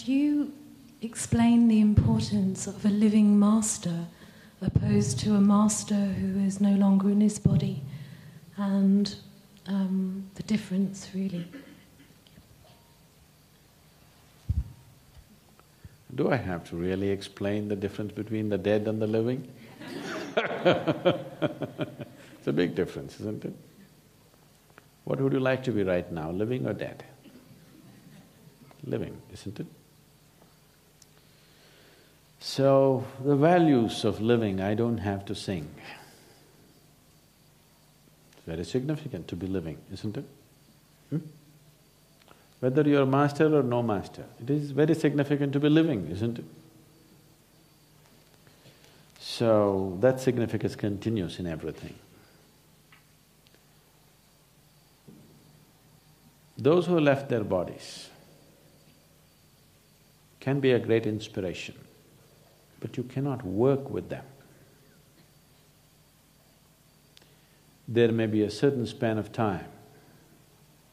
Could you explain the importance of a living master opposed to a master who is no longer in his body, and the difference really? Do I have to really explain the difference between the dead and the living? It's a big difference, isn't it? What would you like to be right now, living or dead? Living, isn't it? So, the values of living I don't have to sing. It's very significant to be living, isn't it? Whether you're a master or no master, it is very significant to be living, isn't it? So, that significance continues in everything. Those who left their bodies can be a great inspiration, but you cannot work with them. There may be a certain span of time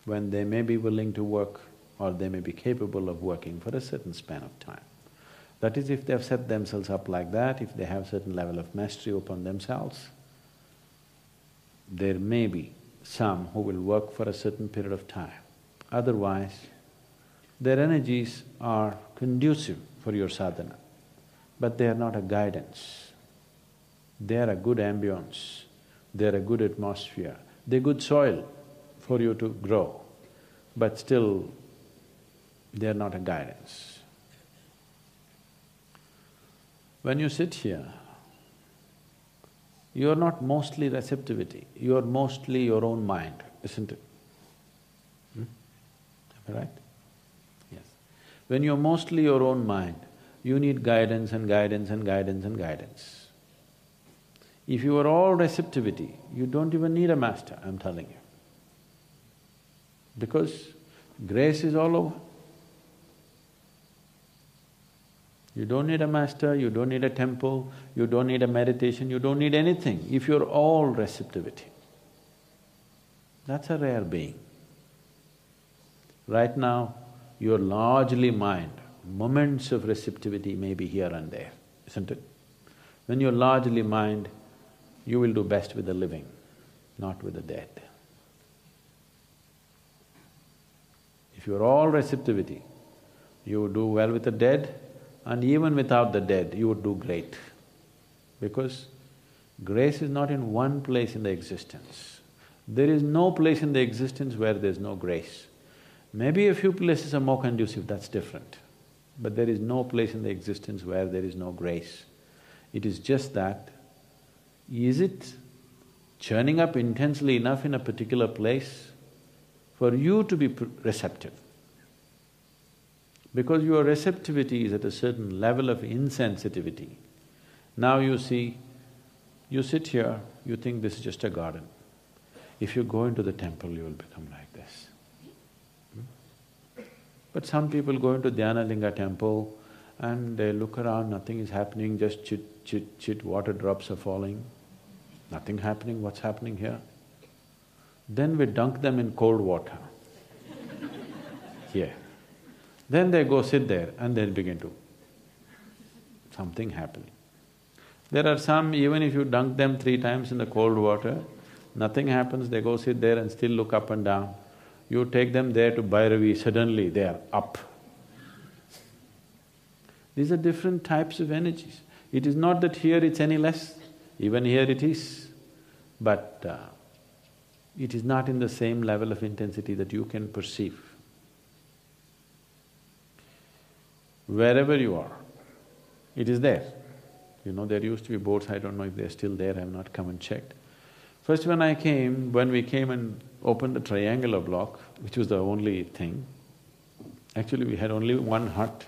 when they may be willing to work or they may be capable of working for a certain span of time. That is, if they've set themselves up like that, if they have certain level of mastery upon themselves, there may be some who will work for a certain period of time. Otherwise, their energies are conducive for your sadhana, but they are not a guidance. They are a good ambience, they are a good atmosphere, they're good soil for you to grow, but still they are not a guidance. When you sit here, you are not mostly receptivity, you are mostly your own mind, isn't it? Am I right? Yes. When you're mostly your own mind, you need guidance and guidance and guidance and guidance. If you are all receptivity, you don't even need a master, I'm telling you. Because grace is all over. You don't need a master, you don't need a temple, you don't need a meditation, you don't need anything if you're all receptivity. That's a rare being. Right now, you're largely mind, moments of receptivity may be here and there, isn't it? When you're largely mind, you will do best with the living, not with the dead. If you're all receptivity, you would do well with the dead, and even without the dead, you would do great. Because grace is not in one place in the existence. There is no place in the existence where there's no grace. Maybe a few places are more conducive, that's different. But there is no place in the existence where there is no grace. It is just that, is it churning up intensely enough in a particular place for you to be receptive? Because your receptivity is at a certain level of insensitivity. Now you see, you sit here, you think this is just a garden. If you go into the temple, you will become like this. But some people go into Dhyanalinga temple and they look around, nothing is happening, just chit, chit, chit, water drops are falling. Nothing happening, what's happening here? Then we dunk them in cold water. Here. Then they go sit there and they'll begin to… something happening. There are some, even if you dunk them 3 times in the cold water, nothing happens, they go sit there and still look up and down. You take them there to Bhairavi, suddenly they are up. These are different types of energies. It is not that here it's any less, even here it is, but it is not in the same level of intensity that you can perceive. Wherever you are, it is there. You know, there used to be boards, I don't know if they're still there, I have not come and checked. First when we came and opened the triangular block, which was the only thing, actually we had only one hut,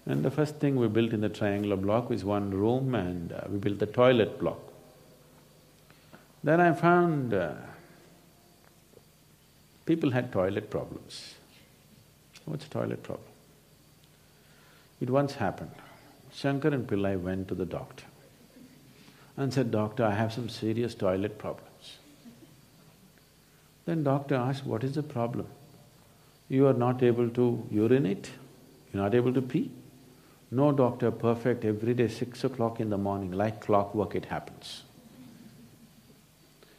and the first thing we built in the triangular block was one room and we built the toilet block. Then I found people had toilet problems. What's a toilet problem? It once happened, Shankar and Pillai went to the doctor and said, "Doctor, I have some serious toilet problems." Then doctor asked, "What is the problem? You are not able to urinate? You're not able to pee? No doctor perfect, every day 6 o'clock in the morning, like clockwork it happens.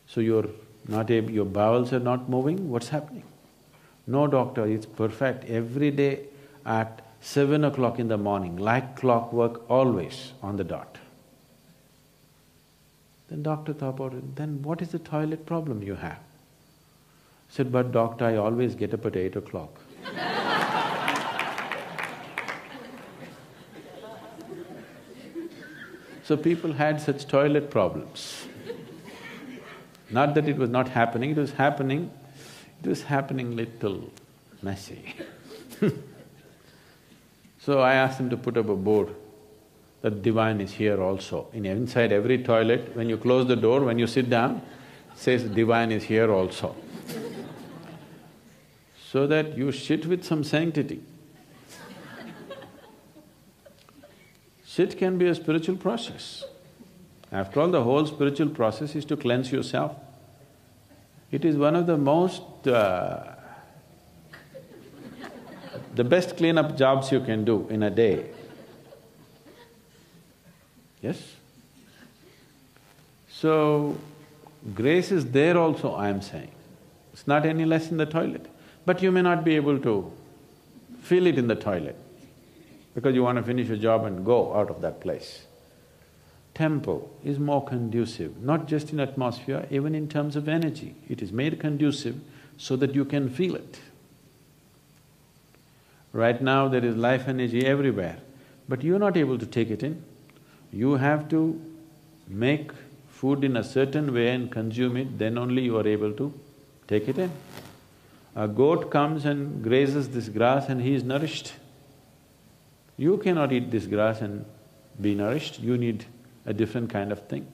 So you're not able… your bowels are not moving, what's happening? No doctor, it's perfect, every day at 7 o'clock in the morning, like clockwork, always on the dot. Then doctor thought about it, then what is the toilet problem you have? Said, but doctor, I always get up at 8 o'clock. So people had such toilet problems. Not that it was not happening, it was happening little messy. So I asked him to put up a board that divine is here also. Inside every toilet, when you close the door, when you sit down, it says divine is here also. So that you shit with some sanctity. Shit can be a spiritual process. After all, the whole spiritual process is to cleanse yourself. It is one of the most… the best cleanup jobs you can do in a day. Yes? So, grace is there also, I am saying. It's not any less in the toilet. But you may not be able to feel it in the toilet because you want to finish a job and go out of that place. Temple is more conducive, not just in atmosphere, even in terms of energy. It is made conducive so that you can feel it. Right now there is life energy everywhere, but you're not able to take it in. You have to make food in a certain way and consume it, then only you are able to take it in. A goat comes and grazes this grass and he is nourished. You cannot eat this grass and be nourished, you need a different kind of thing.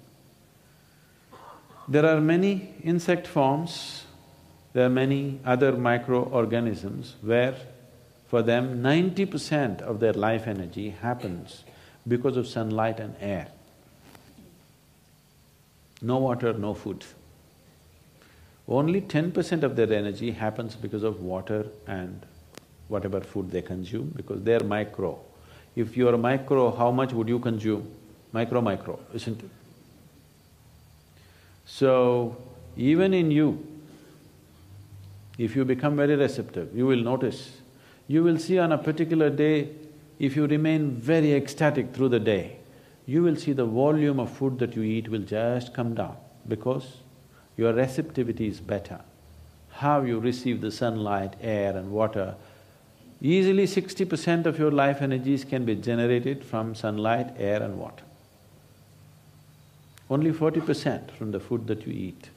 There are many insect forms, there are many other microorganisms where for them 90% of their life energy happens because of sunlight and air. No water, no food. Only 10% of their energy happens because of water and whatever food they consume, because they're micro. If you're micro, how much would you consume? Micro, isn't it? So, even in you, if you become very receptive, you will notice, you will see on a particular day, if you remain very ecstatic through the day, you will see the volume of food that you eat will just come down because your receptivity is better. How you receive the sunlight, air and water, easily 60% of your life energies can be generated from sunlight, air and water. Only 40% from the food that you eat.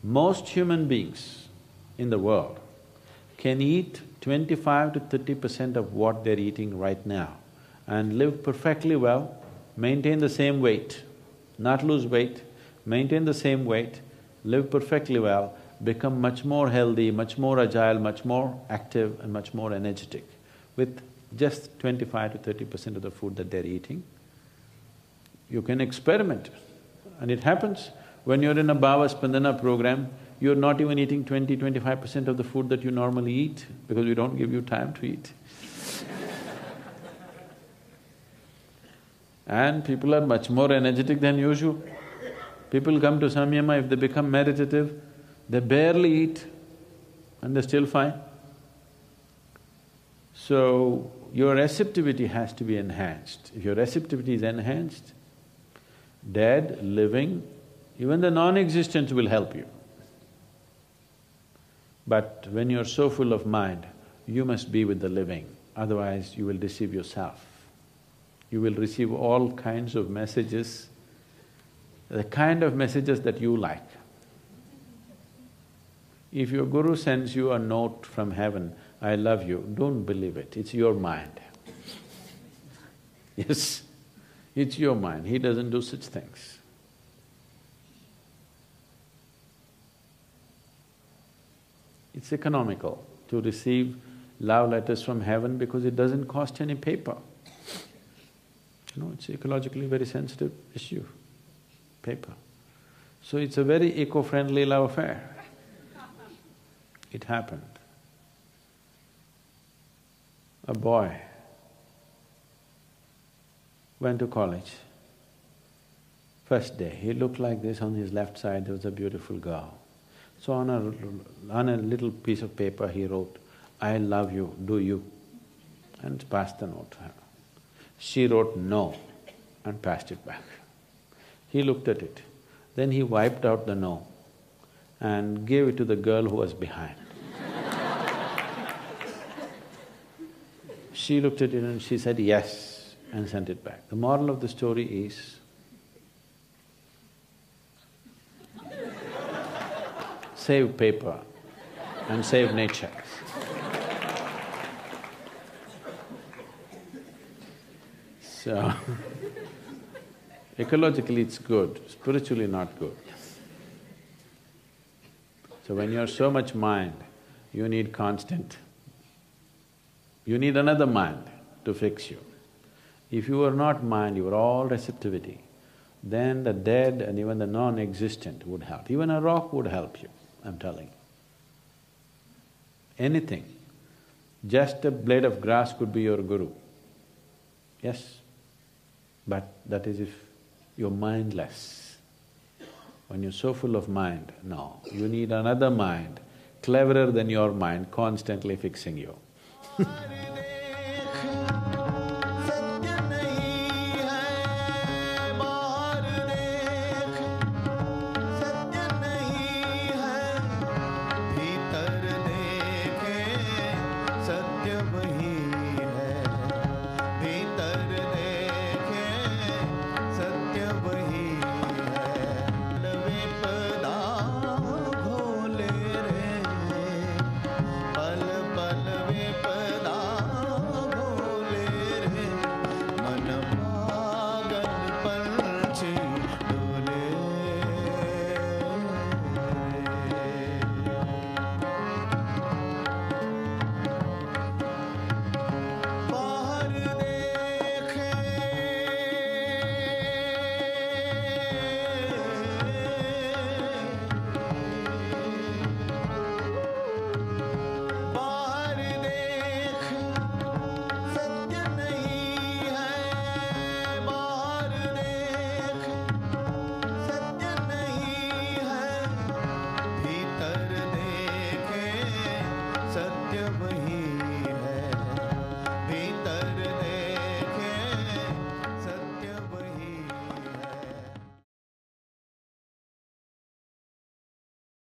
Most human beings in the world can eat 25 to 30% of what they're eating right now and live perfectly well, maintain the same weight, not lose weight, maintain the same weight, live perfectly well, become much more healthy, much more agile, much more active and much more energetic with just 25 to 30% of the food that they're eating. You can experiment and it happens. When you're in a Bhava Spandana program, you're not even eating 20–25% of the food that you normally eat because we don't give you time to eat. And people are much more energetic than usual. People come to samyama, if they become meditative, they barely eat and they're still fine. So, your receptivity has to be enhanced. If your receptivity is enhanced, dead, living, even the non-existent will help you. But when you're so full of mind, you must be with the living, otherwise you will deceive yourself. You will receive all kinds of messages, the kind of messages that you like. If your guru sends you a note from heaven, I love you, don't believe it, it's your mind. Yes, it's your mind, he doesn't do such things. It's economical to receive love letters from heaven because it doesn't cost any paper. You know, it's ecologically very sensitive issue, paper. So it's a very eco-friendly love affair. It happened. A boy went to college. First day, he looked like this, on his left side there was a beautiful girl. So on a little piece of paper he wrote, "I love you, do you?" and passed the note to her. She wrote no and passed it back. He looked at it. Then he wiped out the no and gave it to the girl who was behind. She looked at it and she said yes and sent it back. The moral of the story is, save paper and save nature. So, ecologically it's good, spiritually not good. So when you're so much mind, you need another mind to fix you. If you are not mind, you are all receptivity, then the dead and even the non-existent would help. Even a rock would help you, I'm telling you. Anything. Just a blade of grass could be your guru. Yes, but that is if you're mindless. When you're so full of mind, no, you need another mind, cleverer than your mind, constantly fixing you.